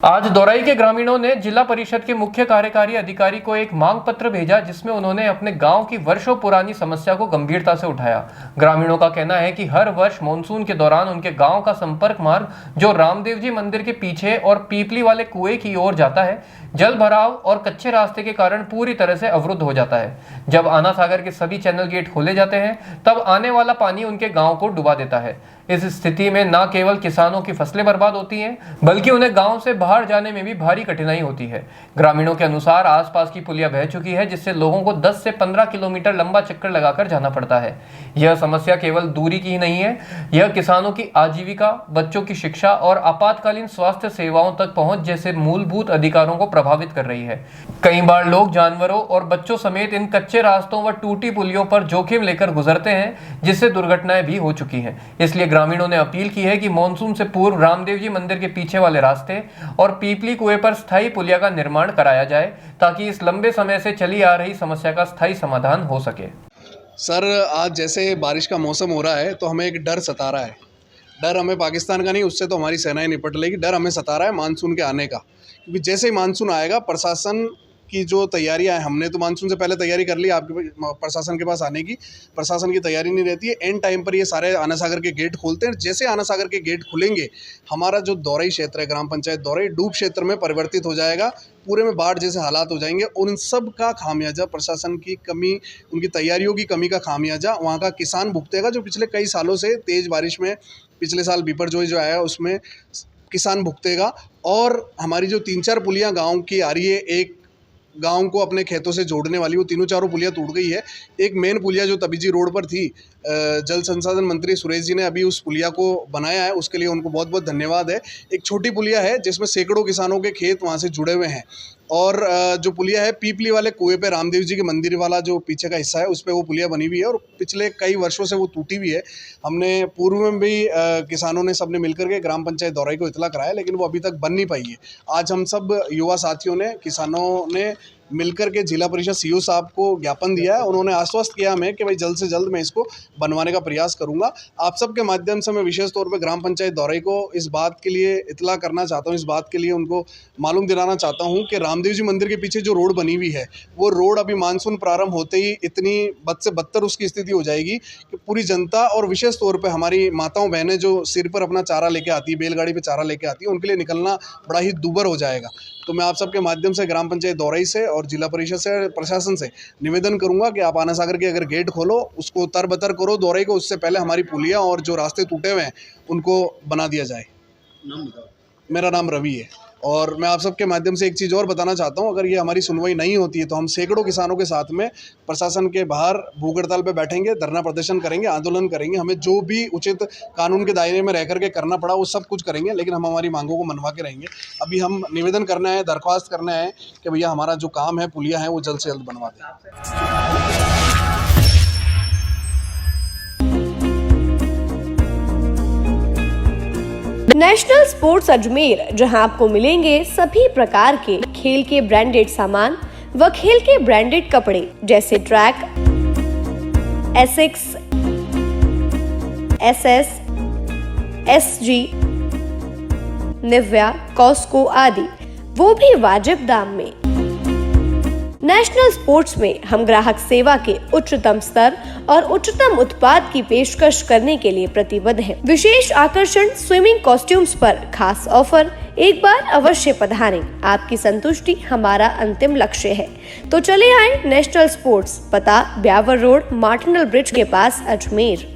आज दौराई के ग्रामीणों ने जिला परिषद के मुख्य कार्यकारी अधिकारी को एक मांग पत्र भेजा, जिसमें उन्होंने अपने गांव की वर्षों पुरानी समस्या को गंभीरता से उठाया। ग्रामीणों का कहना है कि हर वर्ष मानसून के दौरान उनके गांव का संपर्क मार्ग, जो रामदेव जी मंदिर के पीछे और पीपली वाले कुएं की ओर जाता है, जल भराव और कच्चे रास्ते के कारण पूरी तरह से अवरुद्ध हो जाता है। जब आना सागर के सभी चैनल गेट खोले जाते हैं, तब आने वाला पानी उनके गांव को डुबा देता है। इस स्थिति में न केवल किसानों की फसलें बर्बाद होती हैं, बल्कि उन्हें गांव से बाहर जाने में भी भारी कठिनाई होती है। ग्रामीणों के अनुसार आसपास की पुलिया बह चुकी है, जिससे लोगों को 10 से 15 किलोमीटर लंबा चक्कर लगाकर जाना पड़ता है। यह समस्या केवल दूरी की ही नहीं है, यह किसानों की आजीविका, बच्चों की शिक्षा और आपातकालीन स्वास्थ्य सेवाओं तक पहुंच जैसे मूलभूत अधिकारों को प्रभावित कर रही है। कई बार लोग जानवरों और बच्चों समेत इन कच्चे रास्तों व टूटी पुलियों पर जोखिम लेकर गुजरते हैं, जिससे दुर्घटनाएं भी हो चुकी हैं। इसलिए ग्रामीणों ने अपील की है कि मानसून से पूर्व रामदेव जी मंदिर के पीछे वाले रास्ते और पीपली कुएं पर स्थायी पुलिया का निर्माण कराया जाए, ताकि इस लंबे समय से चली आ रही समस्या का स्थायी समाधान हो सके। सर, आज जैसे बारिश का मौसम हो रहा है तो हमें एक डर सता रहा है। डर हमें पाकिस्तान का नहीं, उससे तो हमारी सेनाएं निपट लेगी। डर हमें सता रहा है मानसून के आने का, क्योंकि जैसे ही मानसून आएगा, प्रशासन की जो तैयारियां हैं, हमने तो मानसून से पहले तैयारी कर ली। आपके प्रशासन के पास आने की, प्रशासन की तैयारी नहीं रहती है। एंड टाइम पर ये सारे आना सागर के गेट खोलते हैं। जैसे आना सागर के गेट खुलेंगे, हमारा जो दौराई क्षेत्र है, ग्राम पंचायत दौराई, डूब क्षेत्र में परिवर्तित हो जाएगा। पूरे में बाढ़ जैसे हालात हो जाएंगे। उन सब का खामियाजा, प्रशासन की कमी, उनकी तैयारियों की कमी का खामियाजा वहाँ का किसान भुगतेगा, जो पिछले कई सालों से तेज़ बारिश में, पिछले साल बिपरजॉय जो आया उसमें किसान भुगतेगा। और हमारी जो 3-4 पुलियाँ गाँव की आ रही है, एक गांव को अपने खेतों से जोड़ने वाली, वो तीनों चारों पुलियाँ टूट गई है। एक मेन पुलिया जो तबीजी रोड पर थी, जल संसाधन मंत्री सुरेश जी ने अभी उस पुलिया को बनाया है, उसके लिए उनको बहुत बहुत धन्यवाद है। एक छोटी पुलिया है जिसमें सैकड़ों किसानों के खेत वहाँ से जुड़े हुए हैं। और जो पुलिया है पीपली वाले कुएं पे, रामदेव जी के मंदिर वाला जो पीछे का हिस्सा है, उस पर वो पुलिया बनी हुई है और पिछले कई वर्षों से वो टूटी हुई है। हमने पूर्व में भी किसानों ने सबने मिलकर के ग्राम पंचायत दौराई को इतला कराया, लेकिन वो अभी तक बन नहीं पाई है। आज हम सब युवा साथियों ने, किसानों ने मिलकर के जिला परिषद सीओ साहब को ज्ञापन दिया है। उन्होंने आश्वस्त किया हमें कि भाई जल्द से जल्द मैं इसको बनवाने का प्रयास करूंगा। आप सबके माध्यम से मैं विशेष तौर पे ग्राम पंचायत दौराई को इस बात के लिए इतला करना चाहता हूं, इस बात के लिए उनको मालूम दिलाना चाहता हूं कि रामदेव जी मंदिर के पीछे जो रोड बनी हुई है, वो रोड अभी मानसून प्रारंभ होते ही इतनी बद से बदतर उसकी स्थिति हो जाएगी कि पूरी जनता और विशेष तौर पर हमारी माताओं बहनें जो सिर पर अपना चारा लेके आती है, बैलगाड़ी पर चारा लेके आती है, उनके लिए निकलना बड़ा ही दूभर हो जाएगा। तो मैं आप सबके माध्यम से ग्राम पंचायत दौराई से और जिला परिषद से, प्रशासन से निवेदन करूंगा कि आप आना सागर के अगर गेट खोलो, उसको तरबतर करो दौराई को, उससे पहले हमारी पुलिया और जो रास्ते टूटे हुए हैं उनको बना दिया जाए। मेरा नाम रवि है। और मैं आप सबके माध्यम से एक चीज़ और बताना चाहता हूं, अगर ये हमारी सुनवाई नहीं होती है तो हम सैकड़ों किसानों के साथ में प्रशासन के बाहर भूख हड़ताल पे बैठेंगे, धरना प्रदर्शन करेंगे, आंदोलन करेंगे। हमें जो भी उचित कानून के दायरे में रह करके करना पड़ा वो सब कुछ करेंगे, लेकिन हम हमारी मांगों को मनवा के रहेंगे। अभी हम निवेदन करना है, दरख्वास्त करना है कि भैया हमारा जो काम है, पुलिया है, वो जल्द से जल्द बनवा दें। नेशनल स्पोर्ट्स अजमेर, जहां आपको मिलेंगे सभी प्रकार के खेल के ब्रांडेड सामान व खेल के ब्रांडेड कपड़े, जैसे track, Asics, SS, SG, Nivia, Cosco आदि, वो भी वाजिब दाम में। नेशनल स्पोर्ट्स में हम ग्राहक सेवा के उच्चतम स्तर और उच्चतम उत्पाद की पेशकश करने के लिए प्रतिबद्ध हैं। विशेष आकर्षण स्विमिंग कॉस्ट्यूम्स पर खास ऑफर। एक बार अवश्य पधारें, आपकी संतुष्टि हमारा अंतिम लक्ष्य है। तो चले आए नेशनल स्पोर्ट्स, पता ब्यावर रोड, मार्टिनल ब्रिज के पास, अजमेर।